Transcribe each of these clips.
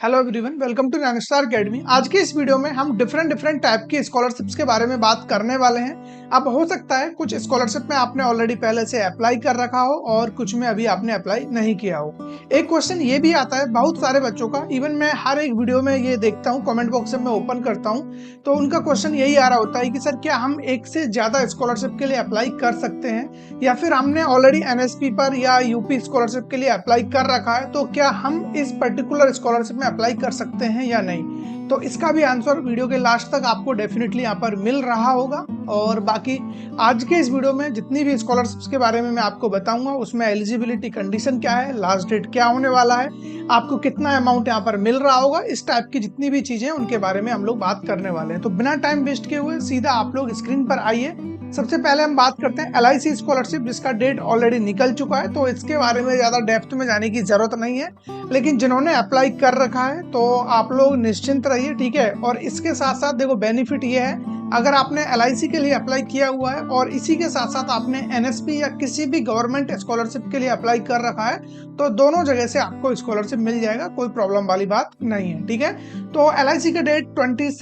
Hello everyone, welcome to Youngstar Academy. आज के इस वीडियो में हम डिफरेंट टाइप की स्कॉलरशिप्स के बारे में बात करने वाले हैं। अब हो सकता है कुछ स्कॉलरशिप में आपने ऑलरेडी पहले से अप्लाई कर रखा हो और कुछ में अभी आपने अप्लाई नहीं किया हो। एक क्वेश्चन ये भी आता है बहुत सारे बच्चों का, इवन मैं हर एक वीडियो में ये देखता हूँ, कमेंट बॉक्स में ओपन करता हूँ तो उनका क्वेश्चन यही आ रहा होता है कि सर क्या हम एक से ज्यादा स्कॉलरशिप के लिए अप्लाई कर सकते हैं, या फिर हमने ऑलरेडी एनएसपी पर या यूपी स्कॉलरशिप के लिए अप्लाई कर रखा है तो क्या हम इस पर्टिकुलर स्कॉलरशिप में अप्लाई कर सकते हैं या नहीं। तो इसका भी आंसर वीडियो के लास्ट तक आपको डेफिनेटली यहाँ पर मिल रहा होगा। और बाकी आज के इस वीडियो में जितनी भी स्कॉलरशिप्स के बारे में मैं आपको बताऊंगा उसमें एलिजिबिलिटी कंडीशन क्या है, लास्ट डेट क्या होने वाला है, आपको कितना अमाउंट यहाँ पर मिल रहा होगा, इस टाइप की जितनी भी चीजें उनके बारे में हम लोग बात करने वाले हैं। तो बिना टाइम वेस्ट किए हुए सीधा आप लोग स्क्रीन पर आइए। सबसे पहले हम बात करते हैं LIC स्कॉलरशिप, जिसका डेट ऑलरेडी निकल चुका है तो इसके बारे में ज्यादा डेप्थ में जाने की जरूरत नहीं है, लेकिन जिन्होंने अप्लाई कर रखा है तो आप लोग निश्चिंत रहिए, ठीक है। और इसके साथ साथ देखो बेनिफिट ये है, अगर आपने LIC के लिए अप्लाई किया हुआ है और इसी के साथ साथ आपने NSP या किसी भी गवर्नमेंट स्कॉलरशिप के लिए अप्लाई कर रखा है तो दोनों जगह से आपको स्कॉलरशिप मिल जाएगा, कोई प्रॉब्लम वाली बात नहीं है, ठीक है। तो LIC का डेट 22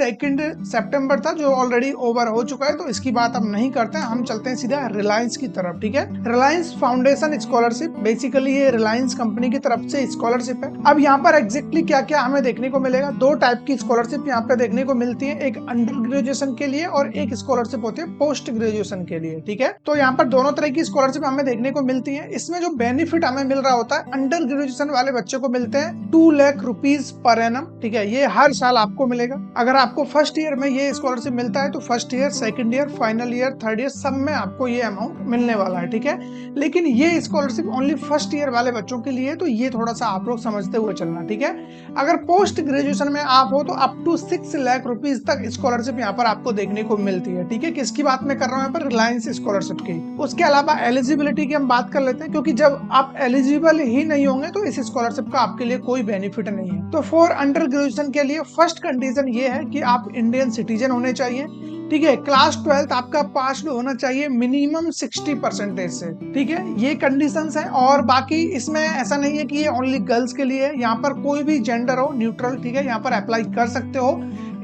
सितंबर था जो ऑलरेडी ओवर हो चुका है, तो इसकी बात हम नहीं करते हैं, हम चलते हैं सीधा रिलायंस की तरफ, ठीक है। रिलायंस फाउंडेशन स्कॉलरशिप, बेसिकली ये रिलायंस कंपनी की तरफ से स्कॉलरशिप है। अब यहाँ पर एग्जैक्टली क्या क्या हमें देखने को मिलेगा, दो टाइप की स्कॉलरशिप यहाँ पे देखने को मिलती है, एक अंडर ग्रेजुएशन के लिए और एक स्कॉलरशिप होती है पोस्ट ग्रेजुएशन के लिए, ठीक है। तो यहाँ पर दोनों तरह की स्कॉलरशिप हमें देखने को मिलती है। इसमें जो बेनिफिट हमें मिल रहा होता है, अंडर ग्रेजुएशन वाले बच्चे को मिलते हैं 2 लाख रुपीज पर एनम, ठीक है। ये हर साल आपको मिलेगा। अगर आपको फर्स्ट ईयर में ये स्कॉलरशिप मिलता है तो first year, second year, final year, third year सब में आपको ये अमाउंट मिलने वाला है, ठीक है। लेकिन ये स्कॉलरशिप ओनली फर्स्ट ईयर वाले बच्चों के लिए, तो ये थोड़ा सा आप लोग समझते हुए चलना, ठीक है। अगर पोस्ट ग्रेजुएशन में आप हो तो अप टू 6 लाख रुपीज तक स्कॉलरशिप यहाँ पर आपको देखने को मिलती है, ठीक है। किसकी बात मैं कर रहा हूँ यहाँ पर, रिलायंस स्कॉलरशिप की। उसके अलावा एलिजिबिलिटी की हम बात कर लेते हैं, क्योंकि जब आप एलिजिबल ही नहीं होंगे तो इस स्कॉलरशिप का आपके लिए कोई बेनिफिट नहीं है। तो फॉर अंडर ग्रेजुएशन के लिए फर्स्ट कंडीशन ये है कि आप इंडियन सिटीजन होने चाहिए, ठीक है। क्लास 12 आपका पास होना चाहिए मिनिमम 60% से, ठीक है। ये कंडीशंस हैं। और बाकी इसमें ऐसा नहीं है कि ये ओनली गर्ल्स के लिए है, यहाँ पर कोई भी जेंडर हो, न्यूट्रल, ठीक है, यहाँ पर अप्लाई कर सकते हो।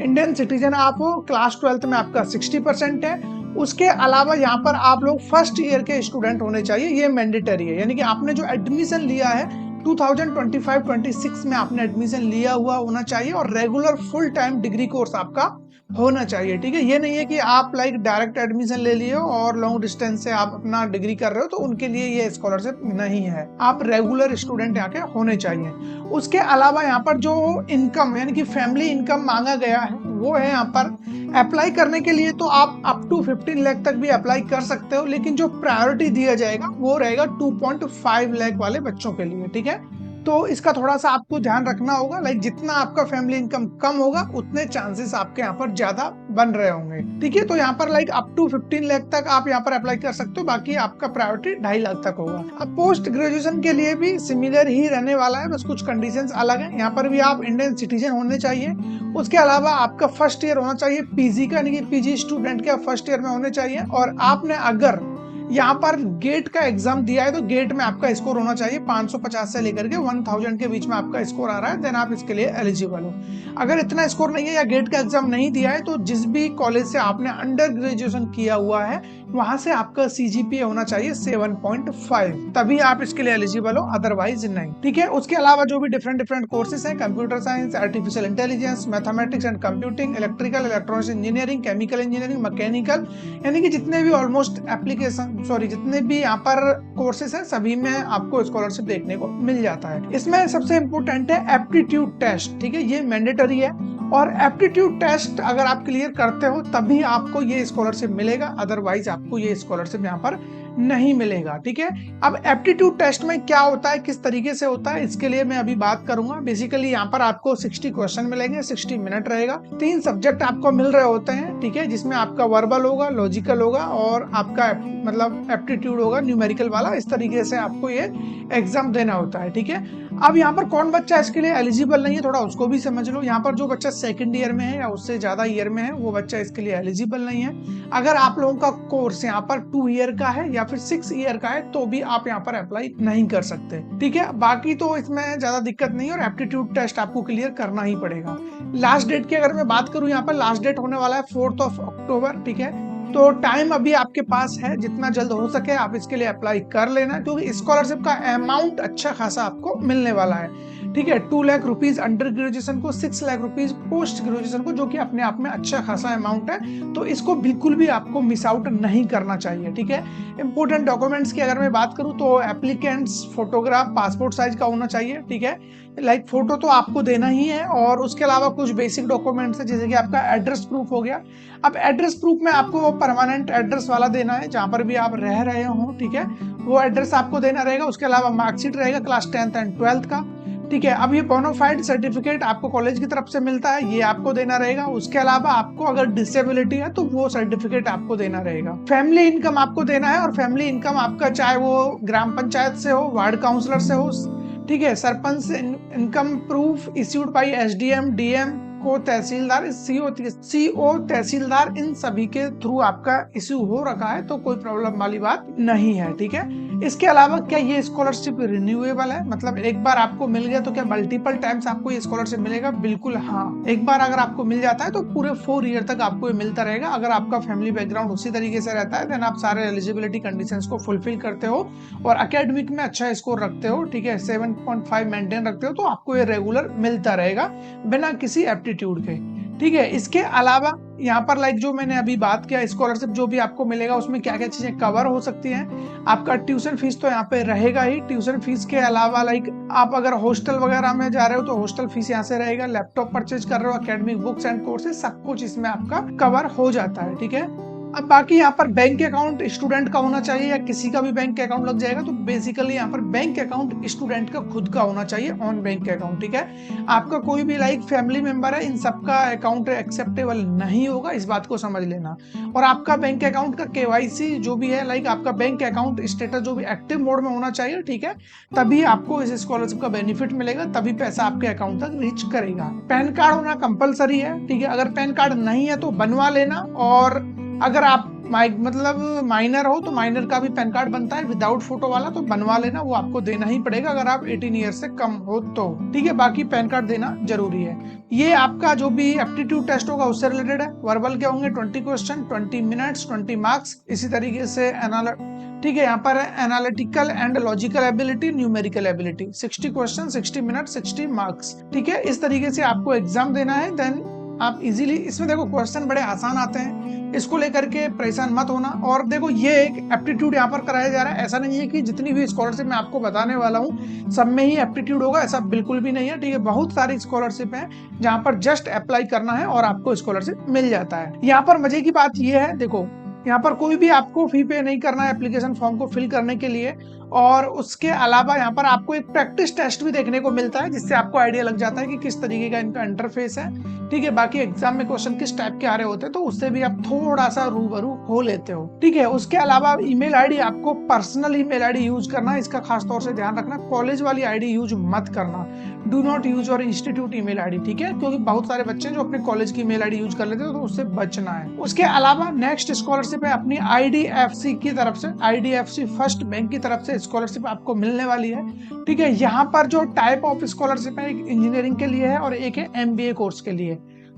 इंडियन सिटीजन आप हो, क्लास 12 में आपका 60% है। उसके अलावा यहाँ पर आप लोग फर्स्ट ईयर के स्टूडेंट होने चाहिए, ये मैंडेटरी है, यानी कि आपने जो एडमिशन लिया है 2025-26 में आपने एडमिशन लिया हुआ होना चाहिए और regular full time degree course आपका होना चाहिए, ठीक है। ये नहीं है कि आप लाइक डायरेक्ट एडमिशन ले लिए हो और लॉन्ग डिस्टेंस से आप अपना डिग्री कर रहे हो तो उनके लिए ये स्कॉलरशिप नहीं है। आप रेगुलर स्टूडेंट यहाँ के होने चाहिए। उसके अलावा यहाँ पर जो इनकम यानी कि फैमिली इनकम मांगा गया है वो है, यहाँ पर अप्लाई करने के लिए तो आप अप टू 15 लाख तक भी अप्लाई कर सकते हो, लेकिन जो प्रायोरिटी दिया जाएगा वो रहेगा 2.5 लाख वाले बच्चों के लिए, ठीक है। तो इसका थोड़ा सा आपको ध्यान रखना होगा, लाइक जितना आपका फैमिली इनकम कम होगा उतने चांसेस आपके यहाँ पर ज्यादा बन रहे होंगे, ठीक है। तो यहाँ पर लाइक अप टू 15 लाख तक आप यहाँ पर अप्लाई कर सकते हो, बाकी आपका प्रायोरिटी 2.5 लाख तक होगा। अब पोस्ट ग्रेजुएशन के लिए भी सिमिलर ही रहने वाला है, बस कुछ कंडीशंस अलग है। यहाँ पर भी आप इंडियन सिटीजन होने चाहिए। उसके अलावा आपका फर्स्ट ईयर होना चाहिए पीजी का, यानी कि पीजी स्टूडेंट के फर्स्ट ईयर में होने चाहिए। और आपने अगर यहाँ पर गेट का एग्जाम दिया है तो गेट में आपका स्कोर होना चाहिए 550 से लेकर के 1000 के बीच में आपका स्कोर आ रहा है, देन आप इसके लिए एलिजिबल हो। अगर इतना स्कोर नहीं है या गेट का एग्जाम नहीं दिया है तो जिस भी कॉलेज से आपने अंडर ग्रेजुएशन किया हुआ है वहां से आपका CGPA होना चाहिए 7.5, तभी आप इसके लिए एलिजिबल हो, अदरवाइज नहीं, ठीक है। उसके अलावा जो भी डिफरेंट कोर्सेज हैं, computer science, artificial intelligence, mathematics and computing, electrical, electronics engineering, chemical engineering, mechanical, यानी कि जितने भी ऑलमोस्ट जितने भी यहाँ पर कोर्सेज हैं सभी में आपको स्कॉलरशिप देखने को मिल जाता है। इसमें सबसे इम्पोर्टेंट है एप्टीट्यूड टेस्ट, ठीक है, ये मैंडेटरी है। और एप्टीट्यूड टेस्ट अगर आप क्लियर करते हो तभी आपको ये स्कॉलरशिप मिलेगा, अदरवाइज आपको ये स्कॉलरशिप यहाँ पर नहीं मिलेगा, ठीक है। अब एप्टीट्यूड टेस्ट में क्या होता है, किस तरीके से होता है, इसके लिए मैं अभी बात करूंगा। बेसिकली यहाँ पर आपको 60 क्वेश्चन मिलेंगे, 60 मिनट रहेगा। 3 सब्जेक्ट आपको मिल रहे होते हैं, ठीक है, जिसमें आपका वर्बल होगा, लॉजिकल होगा और आपका मतलब एप्टीट्यूड होगा न्यूमेरिकल वाला। इस तरीके से आपको ये एग्जाम देना होता है, ठीक है। अब यहाँ पर कौन बच्चा इसके लिए एलिजिबल नहीं है, थोड़ा उसको भी समझ लो। यहाँ पर जो बच्चा सेकंड ईयर में है या उससे ज्यादा ईयर में है, वो बच्चा इसके लिए एलिजिबल नहीं है। अगर आप लोगों का कोर्स यहाँ पर 2 ईयर का है या फिर 6 ईयर का है, तो भी आप यहाँ पर अप्लाई नहीं कर सकते, ठीक है। बाकी तो इसमें ज्यादा दिक्कत नहीं है, और एप्टीट्यूड टेस्ट आपको क्लियर करना ही पड़ेगा। लास्ट डेट की अगर मैं बात करूँ, यहाँ पर लास्ट डेट होने वाला है 4 अक्टूबर, ठीक है। तो टाइम अभी आपके पास है, जितना जल्द हो सके आप इसके लिए अप्लाई कर लेना, क्योंकि स्कॉलरशिप का अमाउंट अच्छा खासा आपको मिलने वाला है, ठीक है। 2 लाख रुपीज अंडर ग्रेजुएशन को, 6 लाख रुपीज पोस्ट ग्रेजुएशन को, जो कि अपने आप में अच्छा खासा अमाउंट है। तो इसको बिल्कुल भी आपको मिस आउट नहीं करना चाहिए, ठीक है। इंपोर्टेंट डॉक्यूमेंट्स की अगर मैं बात करूं, तो एप्लीकेंट्स फोटोग्राफ पासपोर्ट साइज का होना चाहिए, ठीक है। लाइक फोटो तो आपको देना ही है, और उसके अलावा कुछ बेसिक डॉक्यूमेंट्स है, जैसे कि आपका एड्रेस प्रूफ हो गया। अब एड्रेस प्रूफ में आपको परमानेंट एड्रेस वाला देना है, जहां पर भी आप रह रहे हो, ठीक है, वो एड्रेस आपको देना रहेगा। उसके अलावा मार्कशीट रहेगा क्लास 10th एंड 12th का, ठीक है। अब ये बोनाफाइड सर्टिफिकेट आपको कॉलेज की तरफ से मिलता है, ये आपको देना रहेगा। उसके अलावा आपको अगर डिसेबिलिटी है तो वो सर्टिफिकेट आपको देना रहेगा। फैमिली इनकम आपको देना है, और फैमिली इनकम आपका चाहे वो ग्राम पंचायत से हो, वार्ड काउंसलर से हो, ठीक है, sarpanch income proof issued by SDM, DM को, तहसीलदार, सीओ तहसीलदार, इन सभी के थ्रू आपका इश्यू हो रखा है, तो कोई प्रॉब्लम वाली बात नहीं है, ठीक है। इसके अलावा क्या ये स्कॉलरशिप रिन्यूएबल है, मतलब एक बार आपको मिल गया तो क्या मल्टीपल टाइम्स आपको ये स्कॉलरशिप मिलेगा? बिल्कुल हाँ, एक बार अगर आपको मिल जाता है तो पूरे 4 ईयर तक आपको ये मिलता रहेगा। अगर आपका फैमिली बैकग्राउंड उसी तरीके से रहता है, देन आप सारे एलिजिबिलिटी कंडीशंस को फुलफिल करते हो और एकेडमिक में अच्छा स्कोर रखते हो, ठीक है, 7.5 मेंटेन रखते हो, तो आपको ये रेगुलर मिलता रहेगा बिना किसी एप्टीट्यूड के, ठीक है। इसके अलावा यहाँ पर लाइक जो मैंने अभी बात किया, स्कॉलरशिप जो भी आपको मिलेगा उसमें क्या क्या चीजें कवर हो सकती हैं। आपका ट्यूशन फीस तो यहाँ पे रहेगा ही। ट्यूशन फीस के अलावा लाइक आप अगर हॉस्टल वगैरह में जा रहे हो तो हॉस्टल फीस यहाँ से रहेगा। लैपटॉप परचेज कर रहे हो, एकेडमिक बुक्स एंड कोर्सेज, सब कुछ इसमें आपका कवर हो जाता है, ठीक है। अब बाकी यहाँ पर बैंक अकाउंट स्टूडेंट का होना चाहिए या किसी का भी बैंक अकाउंट लग जाएगा, तो बेसिकली यहाँ पर बैंक अकाउंट स्टूडेंट का खुद का होना चाहिए, ऑन बैंक अकाउंट, ठीक है। आपका कोई भी लाइक फैमिली मेंबर है, इन सबका अकाउंट एक्सेप्टेबल नहीं होगा, इस बात को समझ लेना। और आपका बैंक अकाउंट का केवाईसी जो भी है, लाइक आपका बैंक अकाउंट स्टेटस जो भी एक्टिव मोड में होना चाहिए, ठीक है, तभी आपको इस स्कॉलरशिप का बेनिफिट मिलेगा, तभी पैसा आपके अकाउंट तक रीच करेगा। पैन कार्ड होना कंपलसरी है, ठीक है। अगर पैन कार्ड नहीं है तो बनवा लेना, और अगर आप मतलब माइनर हो तो माइनर का भी पैन कार्ड बनता है विदाउट फोटो वाला, तो बनवा लेना, वो आपको देना ही पड़ेगा अगर आप 18 ईयर से कम हो तो, ठीक है। बाकी पैन कार्ड देना जरूरी है। ये आपका जो भी एप्टीट्यूड टेस्ट होगा उससे रिलेटेड है। वर्बल के होंगे 20 क्वेश्चन, 20 मिनट्स, 20 मार्क्स। इसी तरीके से ठीक है, यहाँ पर analytical and logical ability, numerical ability, 60 question, 60 minute, 60 marks, ठीक है। इस तरीके से आपको एग्जाम देना है। देन आप इजीली, इसमें देखो क्वेश्चन बड़े आसान आते हैं, इसको लेकर के परेशान मत होना। और देखो ये एक एप्टीट्यूड यहाँ पर कराया जा रहा है, ऐसा नहीं है कि जितनी भी स्कॉलरशिप मैं आपको बताने वाला हूँ सब में ही एप्टीट्यूड होगा, ऐसा बिल्कुल भी नहीं है, ठीक है। बहुत सारी स्कॉलरशिप है जहाँ पर जस्ट अप्लाई करना है और आपको स्कॉलरशिप मिल जाता है। यहाँ पर मजे की बात ये है, देखो यहाँ पर कोई भी आपको फी पे नहीं करना है एप्लीकेशन फॉर्म को फिल करने के लिए। और उसके अलावा यहाँ पर आपको एक प्रैक्टिस टेस्ट भी देखने को मिलता है, जिससे आपको आइडिया लग जाता है कि किस तरीके का इनका इंटरफेस है, ठीक है। बाकी एग्जाम में क्वेश्चन किस टाइप के आ रहे होते हैं, तो उससे भी आप थोड़ा सा रूबरू हो लेते हो, ठीक है। उसके अलावा ईमेल आईडी, आपको पर्सनल ईमेल आईडी यूज करना है, इसका खास तौर से ध्यान रखना। कॉलेज वाली आईडी यूज मत करना, डू नॉट यूज और इंस्टीट्यूट ईमेल आईडी, ठीक है, क्योंकि बहुत सारे बच्चे जो अपने कॉलेज की ईमेल आईडी यूज कर लेते हैं, तो उससे बचना है। उसके अलावा नेक्स्ट स्कॉलरशिप है अपनी आईडीएफसी की तरफ से, आईडीएफसी फर्स्ट बैंक की तरफ से स्कॉलरशिप आपको मिलने वाली है, ठीक है। यहाँ पर जो टाइप ऑफ स्कॉलरशिप है, एक इंजीनियरिंग के लिए है और एक है एमबीए कोर्स के लिए।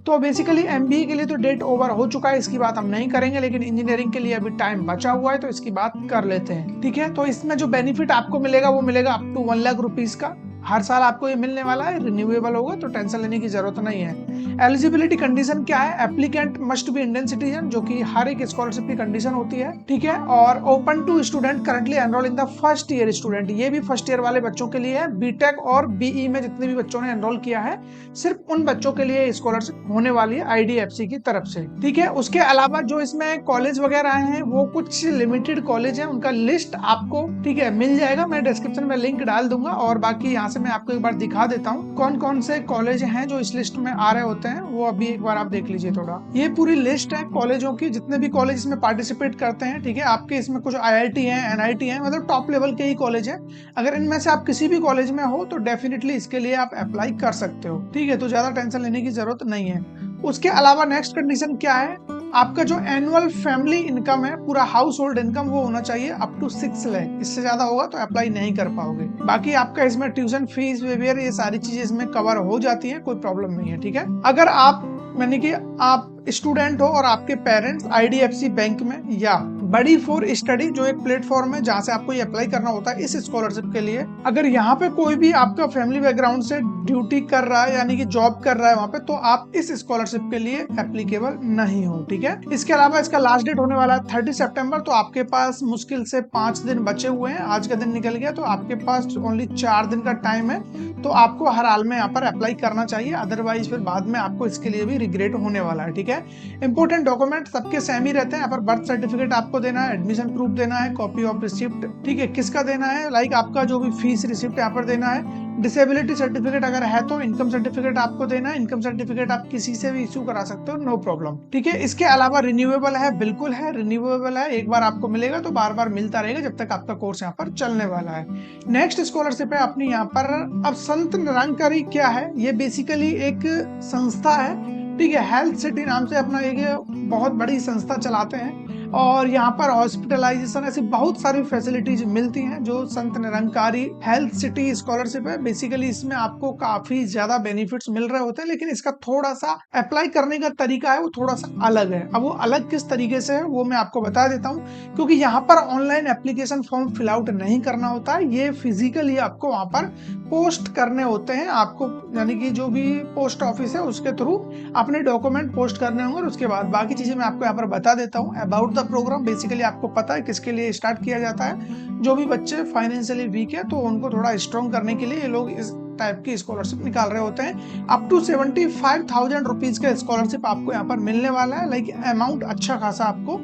तो बेसिकली एमबीए के लिए तो डेट ओवर हो चुका है, इसकी बात हम नहीं करेंगे, लेकिन इंजीनियरिंग के लिए अभी टाइम बचा हुआ है, तो इसकी बात कर लेते हैं, ठीक है। तो इसमें जो बेनिफिट आपको मिलेगा वो मिलेगा अप टू 1 लाख रुपीज का, हर साल आपको ये मिलने वाला है, रिन्यूएबल होगा, तो टेंशन लेने की जरूरत नहीं है। एलिजिबिलिटी कंडीशन क्या है? Applicant must be Indian citizen, जो कि हर एक स्कॉलरशिप की कंडीशन होती है, ठीक है। और open to student currently enrol in the first year student, ये भी फर्स्ट ईयर वाले बच्चों के लिए है। बीटेक और बीई में जितने भी बच्चों ने एनरोल किया है, सिर्फ उन बच्चों के लिए स्कॉलरशिप होने वाली है आईडीएफसी की तरफ से, ठीक है। उसके अलावा जो इसमें कॉलेज वगैरह हैं, वो कुछ लिमिटेड कॉलेज है, उनका लिस्ट आपको, ठीक है, मिल जाएगा, मैं डिस्क्रिप्शन में लिंक डाल दूंगा। और बाकी यहाँ से से मैं आपको एक बार दिखा देता हूँ कौन कौन से कॉलेज हैं जो इस लिस्ट में आ रहे होते हैं, वो अभी एक बार आप देख लीजिए थोड़ा। ये पूरी लिस्ट है कॉलेजों की, जितने भी कॉलेज इसमें पार्टिसिपेट करते हैं, ठीक है। आपके इसमें कुछ IIT है, NIT है, मतलब टॉप लेवल के ही कॉलेज है। अगर इनमें से आप किसी भी कॉलेज में हो तो डेफिनेटली इसके लिए आप अप्लाई कर सकते हो, ठीक है। तो ज्यादा टेंशन लेने की जरूरत नहीं है। उसके अलावा नेक्स्ट कंडीशन क्या है, आपका जो एनुअल फैमिली इनकम है, पूरा हाउस होल्ड इनकम, वो होना चाहिए अप टू 6 लाख। इससे ज्यादा होगा तो अप्लाई नहीं कर पाओगे। बाकी आपका इसमें ट्यूशन फीस वगैरह ये सारी चीजें इसमें कवर हो जाती है, कोई प्रॉब्लम नहीं है, ठीक है। अगर आप यानी कि आप स्टूडेंट हो और आपके पेरेंट्स IDFC बैंक में या बड़ी फॉर स्टडी जो एक प्लेटफॉर्म है जहां से आपको ये अप्लाई करना होता है इस स्कॉलरशिप के लिए, अगर यहाँ पे कोई भी आपका फैमिली बैकग्राउंड से ड्यूटी कर रहा है यानी कि जॉब कर रहा है वहां पे, तो आप इस स्कॉलरशिप के लिए एप्लीकेबल नहीं हो, ठीक है। इसके अलावा इसका लास्ट डेट होने वाला है 30 सितंबर, तो आपके पास मुश्किल से 5 दिन बचे हुए हैं। आज का दिन निकल गया तो आपके पास ओनली 4 दिन का टाइम है, तो आपको हर हाल में यहाँ पर अप्लाई करना चाहिए, अदरवाइज फिर बाद में आपको इसके लिए भी रिग्रेट होने वाला है, ठीक है। इंपोर्टेंट डॉक्यूमेंट सबके सेम ही रहते हैं। यहाँ पर बर्थ सर्टिफिकेट आपको देना है, एडमिशन प्रूफ देना है, कॉपी ऑफ रिसिप्ट, ठीक है, किसका देना है, लाइक आपका जो भी फीस रिसिप्ट यहाँ पर देना है, डिसेबिलिटी सर्टिफिकेट अगर है तो इनकम सर्टिफिकेट आपको देना है। इनकम सर्टिफिकेट आप किसी से भी इशू करा सकते हो, नो प्रॉब्लम, ठीक है। इसके अलावा रिन्यूएबल है, बिल्कुल है, रिन्यूएबल है, एक बार आपको मिलेगा तो बार बार मिलता रहेगा जब तक आपका कोर्स यहाँ पर चलने वाला है। नेक्स्ट स्कॉलरशिप है अपनी यहाँ पर। अब संत निरंकारी क्या है, ये बेसिकली एक संस्था है, ठीक है। हेल्थ सिटी नाम से अपना एक बहुत बड़ी संस्था चलाते हैं और यहाँ पर हॉस्पिटलाइजेशन ऐसी बहुत सारी फैसिलिटीज मिलती हैं जो Sant Nirankari health city scholarship है। बेसिकली इसमें आपको काफी ज्यादा बेनिफिट्स मिल रहे होते हैं, लेकिन इसका थोड़ा सा अप्लाई करने का तरीका है वो थोड़ा सा अलग है। अब वो अलग किस तरीके से है वो मैं आपको बता देता हूँ, क्योंकि यहाँ पर online application form fill out नहीं करना होता है, ये फिजिकली आपको वहाँ पर पोस्ट करने होते हैं। आपको यानी कि जो भी पोस्ट ऑफिस है उसके थ्रू अपने डॉक्यूमेंट पोस्ट करने होंगे और उसके बाद बाकी चीजें मैं आपको यहाँ पर बता देता हूँ। अबाउट द प्रोग्राम, बेसिकली आपको पता है किसके लिए स्टार्ट किया जाता है, जो भी बच्चे फाइनेंशियली वीक है तो उनको थोड़ा स्ट्रॉन्ग करने के लिए ये लोग इस टाइप की स्कॉलरशिप निकाल रहे होते हैं। अप टू 75,000 रुपीज का स्कॉलरशिप आपको यहाँ पर मिलने वाला है, लाइक अमाउंट अच्छा खासा आपको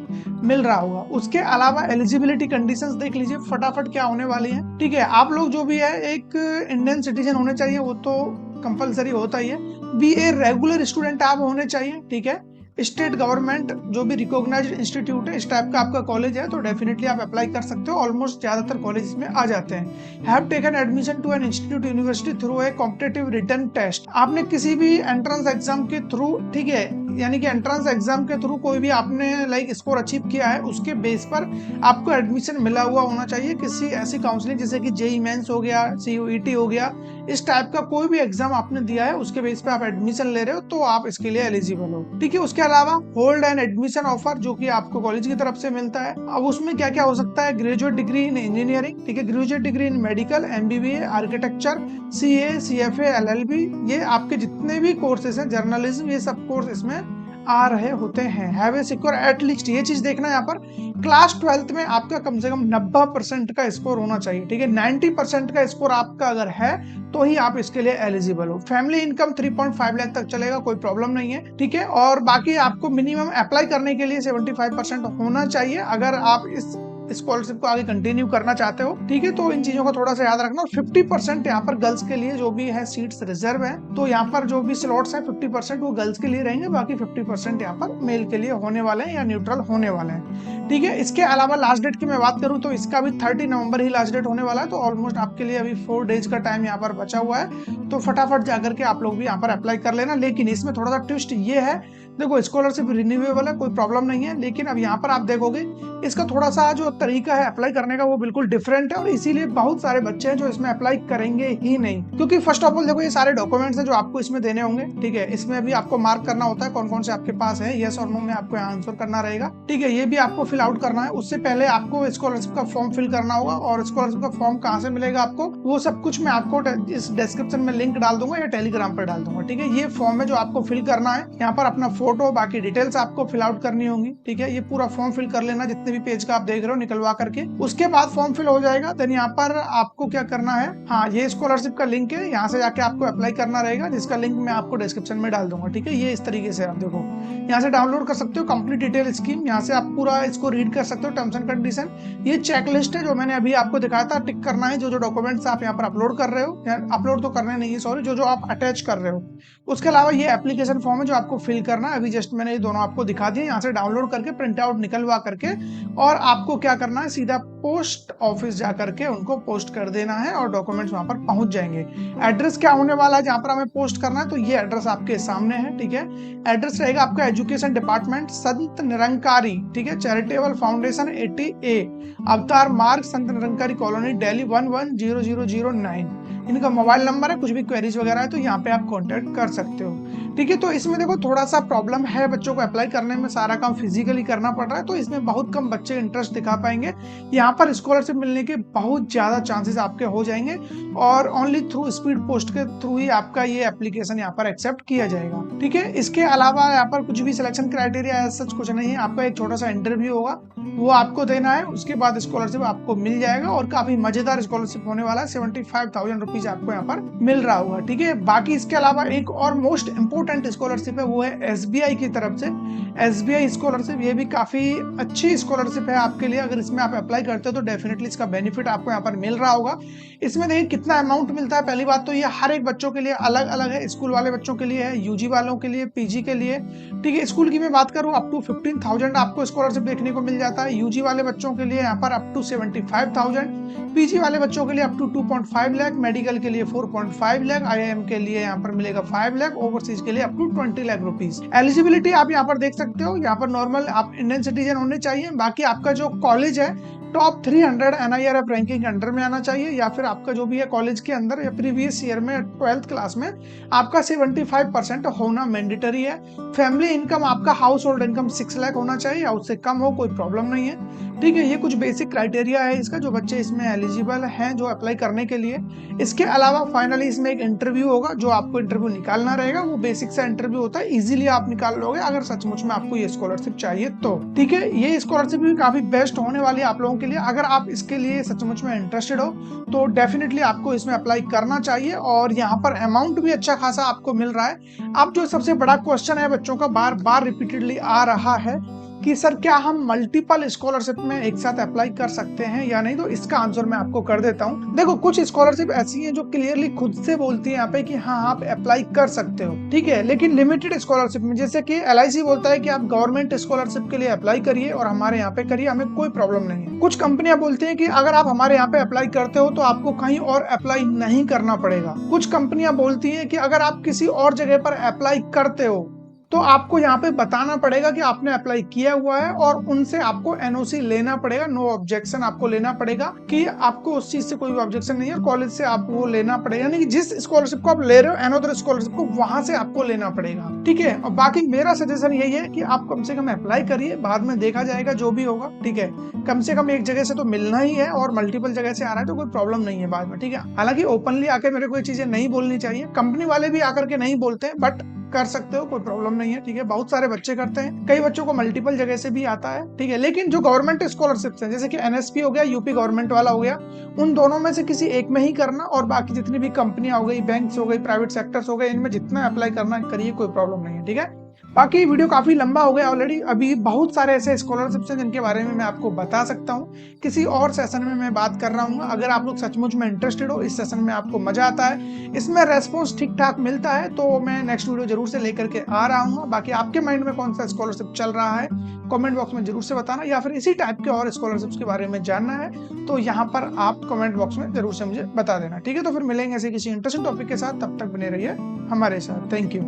मिल रहा होगा। उसके अलावा एलिजिबिलिटी कंडीशंस देख लीजिए फटाफट क्या होने वाली है, ठीक है। आप लोग जो भी है एक इंडियन सिटीजन होने चाहिए, वो तो कंपलसरी होता ही है। BA रेगुलर स्टूडेंट आप होने चाहिए, ठीक है। स्टेट गवर्नमेंट जो भी रिकॉग्नाइज्ड इंस्टीट्यूट है इस टाइप का आपका कॉलेज है तो डेफिनेटली आप अप्लाई कर सकते हो। ऑलमोस्ट ज्यादातर कॉलेज इसमें आ जाते हैं। Have taken admission to an institute university through a competitive written test, आपने किसी भी एंट्रेंस एग्जाम के थ्रू, ठीक है, यानी कि एंट्रेंस एग्जाम के थ्रू कोई भी आपने लाइक स्कोर अचीव किया है, उसके बेस पर आपको एडमिशन मिला हुआ होना चाहिए किसी ऐसी काउंसलिंग जैसे कि JEE मेंस हो गया, CUET हो गया, इस टाइप का कोई भी एग्जाम आपने दिया है उसके बेस पे आप एडमिशन ले रहे हो तो आप इसके लिए एलिजिबल हो, ठीक है। उसके अलावा होल्ड एंड एडमिशन ऑफर जो कि आपको कॉलेज की तरफ से मिलता है। अब उसमें क्या क्या हो सकता है, ग्रेजुएट डिग्री इन इंजीनियरिंग, ठीक है, graduate degree in medical, MBBA, architecture, CA, CFA, LLB, ये आपके जितने भी कोर्सेज हैं, जर्नलिज्म, ये सब कोर्स इसमें आ रहे होते हैं। हैव ए सिक्योर एटलीस्ट, ये चीज देखना है यहाँ पर, क्लास 12th में आपका कम से कम 90% का स्कोर होना चाहिए, ठीक है। 90% का स्कोर आपका अगर है तो ही आप इसके लिए एलिजिबल हो। फैमिली इनकम 3.5 लाख तक चलेगा, कोई प्रॉब्लम नहीं है, ठीक है। और बाकी आपको मिनिमम अप्लाई करने के लिए 75% होना चाहिए अगर आप इस स्कॉलरशिप को आगे कंटिन्यू करना चाहते हो, ठीक है। तो इन चीजों को थोड़ा सा याद रखना। और 50% यहाँ पर गर्ल्स के लिए जो भी है सीट्स रिजर्व है, तो यहाँ पर जो भी स्लॉट्स हैं 50% वो गर्ल्स के लिए रहेंगे, बाकी 50% यहाँ पर मेल के लिए होने वाले हैं या न्यूट्रल होने वाले हैं, ठीक है। इसके अलावा लास्ट डेट की मैं बात करूँ तो इसका भी 30 नवंबर ही लास्ट डेट होने वाला है, तो ऑलमोस्ट आपके लिए अभी 4 डेज का टाइम यहाँ पर बचा हुआ है, तो फटाफट जाकर के आप लोग भी यहाँ पर अप्लाई कर लेना। लेकिन इसमें थोड़ा सा ट्विस्ट ये है, देखो स्कॉलरशिप रिन्यूएबल है, कोई प्रॉब्लम नहीं है, लेकिन अब यहाँ पर आप देखोगे इसका थोड़ा सा जो तरीका है अप्लाई करने का वो बिल्कुल डिफरेंट है, और इसीलिए बहुत सारे बच्चे हैं जो इसमें अप्लाई करेंगे ही नहीं। क्योंकि फर्स्ट ऑफ ऑल देखो ये सारे डॉक्यूमेंट्स हैं जो आपको इसमें देने होंगे, ठीक है। इसमें भी आपको मार्क करना होता है कौन कौन से आपके पास है, यस और नो में आपको आंसर करना रहेगा, ठीक है। ये भी आपको फिल आउट करना है। उससे पहले आपको स्कॉलरशिप का फॉर्म फिल करना होगा, और स्कॉलरशिप का फॉर्म कहाँ से मिलेगा आपको, वो सब कुछ मैं आपको इस डिस्क्रिप्शन में लिंक डाल दूंगा या टेलीग्राम पर डाल दूंगा, ठीक है। ये फॉर्म है जो आपको फिल करना है। यहाँ पर अपना फोटो, बाकी डिटेल्स आपको फिल आउट करनी होंगी। ठीक है, ये पूरा फॉर्म फिल कर लेना, जितने भी पेज का आप देख रहे हो निकलवा करके। उसके बाद फॉर्म फिल हो जाएगा, देन यहाँ पर आपको क्या करना है, हाँ ये स्कॉलरशिप का लिंक है, यहाँ से जाके आपको अप्लाई करना रहेगा, जिसका लिंक मैं आपको डिस्क्रिप्शन में डाल दूंगा। ठीक है, ये इस तरीके से आप देखो यहाँ से डाउनलोड कर सकते हो कंप्लीट डिटेल स्कीम, यहाँ से आप पूरा इसको रीड कर सकते हो, टर्म्स एंड कंडीशन। ये चेकलिस्ट है जो मैंने अभी आपको दिखाया था, टिक करना है जो जो डॉक्यूमेंट्स आप यहाँ पर अपलोड कर रहे हो, अपलोड तो करने नहीं है सॉरी, जो जो आप अटैच कर रहे हो। उसके अलावा ये एप्लीकेशन फॉर्म है जो आपको फिल करना है, अभी जस्ट मैंने ये दोनों आपको दिखा दिए। यहाँ से डाउनलोड करके प्रिंट आउट निकलवा करके और आपको क्या करना है, सीधा पोस्ट ऑफिस जा करके उनको पोस्ट कर देना है और डॉक्यूमेंट्स वहां पर पहुंच जाएंगे। एड्रेस क्या होने वाला है जहां पर हमें पोस्ट करना है, तो ये एड्रेस आपके सामने है। ठीक है, एड्रेस रहेगा आपका एजुकेशन डिपार्टमेंट, संत निरंकारी, ठीक है, चैरिटेबल फाउंडेशन 80A, अवतार मार्ग, संत निरंकारी कॉलोनी, दिल्ली 110009। इनका मोबाइल नंबर है, कुछ भी क्वेरीज वगैरह है तो यहाँ पे आप कांटेक्ट कर सकते हो। ठीक है, तो इसमें देखो थोड़ा सा प्रॉब्लम है, बच्चों को अप्लाई करने में सारा काम फिजिकली करना पड़ रहा है, तो इसमें बहुत कम बच्चे इंटरेस्ट दिखा पाएंगे। यहाँ पर स्कॉलरशिप मिलने के बहुत ज्यादा चांसेस आपके हो जाएंगे और ओनली थ्रू स्पीड पोस्ट के थ्रू ही आपका ये एप्लीकेशन यहाँ पर एक्सेप्ट किया जाएगा। ठीक है, इसके अलावा यहाँ पर कुछ भी सिलेक्शन क्राइटेरिया सच कुछ नहीं है, आपका एक छोटा सा इंटरव्यू होगा, वो आपको देना है, उसके बाद स्कॉलरशिप आपको मिल जाएगा और काफी मजेदार स्कॉलरशिप होने वाला है। 75,000 रुपीज आपको यहाँ पर मिल रहा होगा। ठीक है, बाकी इसके अलावा एक और मोस्ट इंपोर्टेंट स्कॉलरशिप है, वो है SBI की तरफ से SBI स्कॉलरशिप। ये भी काफी अच्छी स्कॉलरशिप है आपके लिए, अगर इसमें आप अप्लाई करते हो तो डेफिनेटली इसका बेनिफिट आपको यहाँ पर मिल रहा होगा। इसमें देखिए कितना अमाउंट मिलता है। पहली बात तो ये हर एक बच्चों के लिए अलग अलग है, स्कूल वाले बच्चों के लिए है, यूजी वालों के लिए, पीजी के लिए। ठीक है, स्कूल की मैं बात करूँ अप टू 15,000 आपको स्कॉलरशिप देखने को मिल जाता है, यूजी वाले बच्चों के लिए यहाँ पर अप टू 75,000, पीजी वाले बच्चों के लिए अप टू 2.5 लाख, मेडिकल के लिए 4.5 लाख, IIM के लिए यहाँ पर मिलेगा 5 लाख, ओवरसीज के लिए up to 20 lakh rupees. Eligibility आप यहाँ पर देख सकते हो, यहाँ पर नॉर्मल आप इंडियन सिटीजन होने चाहिए, बाकी आपका जो कॉलेज है टॉप 300 NIRF रैंकिंग के अंडर में आना चाहिए, या फिर आपका जो भी है कॉलेज के अंदर या प्रीवियस ईयर में 12th क्लास में आपका 75% होना मैंडेटरी है। फैमिली इनकम आपका हाउस होल्ड इनकम 6 लाख होना चाहिए या उससे कम हो, कोई प्रॉब्लम नहीं है। ठीक है, ये कुछ बेसिक क्राइटेरिया है इसका, जो बच्चे इसमें एलिजिबल हैं जो अप्लाई करने के लिए। इसके अलावा फाइनली इसमें एक इंटरव्यू होगा, जो आपको इंटरव्यू निकालना रहेगा, वो बेसिक सा इंटरव्यू होता है, इजीली आप निकाल लोगे अगर सचमुच में आपको ये स्कॉलरशिप चाहिए तो। ठीक है, ये स्कॉलरशिप भी काफी बेस्ट होने वाली है आप लोगों के लिए। अगर आप इसके लिए सचमुच में इंटरेस्टेड हो तो डेफिनेटली आपको इसमें अप्लाई करना चाहिए और यहाँ पर अमाउंट भी अच्छा खासा आपको मिल रहा है। अब जो सबसे बड़ा क्वेश्चन है बच्चों का बार बार रिपीटेडली आ रहा है कि सर क्या हम मल्टीपल स्कॉलरशिप में एक साथ अप्लाई कर सकते हैं या नहीं, तो इसका आंसर मैं आपको कर देता हूं। देखो कुछ स्कॉलरशिप ऐसी हैं जो क्लियरली खुद से बोलती है यहाँ पे कि हाँ आप अप्लाई कर सकते हो, ठीक है, लेकिन लिमिटेड स्कॉलरशिप में, जैसे कि LIC बोलता है कि आप गवर्नमेंट स्कॉलरशिप के लिए अप्लाई करिए और हमारे यहाँ पे करिए, हमें कोई प्रॉब्लम नहीं है। कुछ कंपनियां बोलती है कि अगर आप हमारे यहाँ पे अप्लाई करते हो तो आपको कहीं और अप्लाई नहीं करना पड़ेगा। कुछ कंपनियां बोलती है कि अगर आप किसी और जगह पर अप्लाई करते हो तो आपको यहाँ पे बताना पड़ेगा कि आपने अप्लाई किया हुआ है और उनसे आपको NOC लेना पड़ेगा, नो ऑब्जेक्शन आपको लेना पड़ेगा कि आपको उस चीज से कोई ऑब्जेक्शन नहीं है, कॉलेज से आप वो लेना पड़ेगा, यानी कि जिस स्कॉलरशिप को आप ले रहे हो अनदर स्कॉलरशिप को वहां से आपको लेना पड़ेगा। ठीक है, और बाकी मेरा सजेशन यही है कि आप कम से कम अप्लाई करिए, बाद में देखा जाएगा जो भी होगा। ठीक है, कम से कम एक जगह से तो मिलना ही है और मल्टीपल जगह से आ रहा है तो कोई प्रॉब्लम नहीं है बाद में। ठीक है, हालांकि ओपनली आके मेरे को ये चीजें नहीं बोलनी चाहिए, कंपनी वाले भी आकर के नहीं बोलते हैं, बट कर सकते हो, कोई प्रॉब्लम नहीं है। ठीक है, बहुत सारे बच्चे करते हैं, कई बच्चों को मल्टीपल जगह से भी आता है। ठीक है, लेकिन जो गवर्नमेंट स्कॉलरशिप है जैसे कि NSP हो गया, यूपी गवर्नमेंट वाला हो गया, उन दोनों में से किसी एक में ही करना और बाकी जितनी भी कंपनियां हो गई, बैंक्स हो गई, प्राइवेट सेक्टर्स हो गए, इनमें जितना अप्लाई करना करिए, कोई प्रॉब्लम नहीं है। ठीक है, बाकी वीडियो काफी लंबा हो गया ऑलरेडी, अभी बहुत सारे ऐसे स्कॉलरशिप्स हैं जिनके बारे में मैं आपको बता सकता हूँ, किसी और सेशन में मैं बात कर रहा हूँ। अगर आप लोग सचमुच में इंटरेस्टेड हो, इस सेशन में आपको मजा आता है, इसमें रेस्पॉन्स ठीक ठाक मिलता है, तो मैं नेक्स्ट वीडियो जरूर से लेकर के आ रहा हूँ। बाकी आपके माइंड में कौन सा स्कॉलरशिप चल रहा है कमेंट बॉक्स में जरूर से बताना, या फिर इसी टाइप के और स्कॉलरशिप्स के बारे में जानना है तो यहाँ पर आप कमेंट बॉक्स में जरूर से मुझे बता देना। ठीक है, तो फिर मिलेंगे ऐसे किसी इंटरेस्टिंग टॉपिक के साथ, तब तक बने रहिए हमारे साथ। Thank you.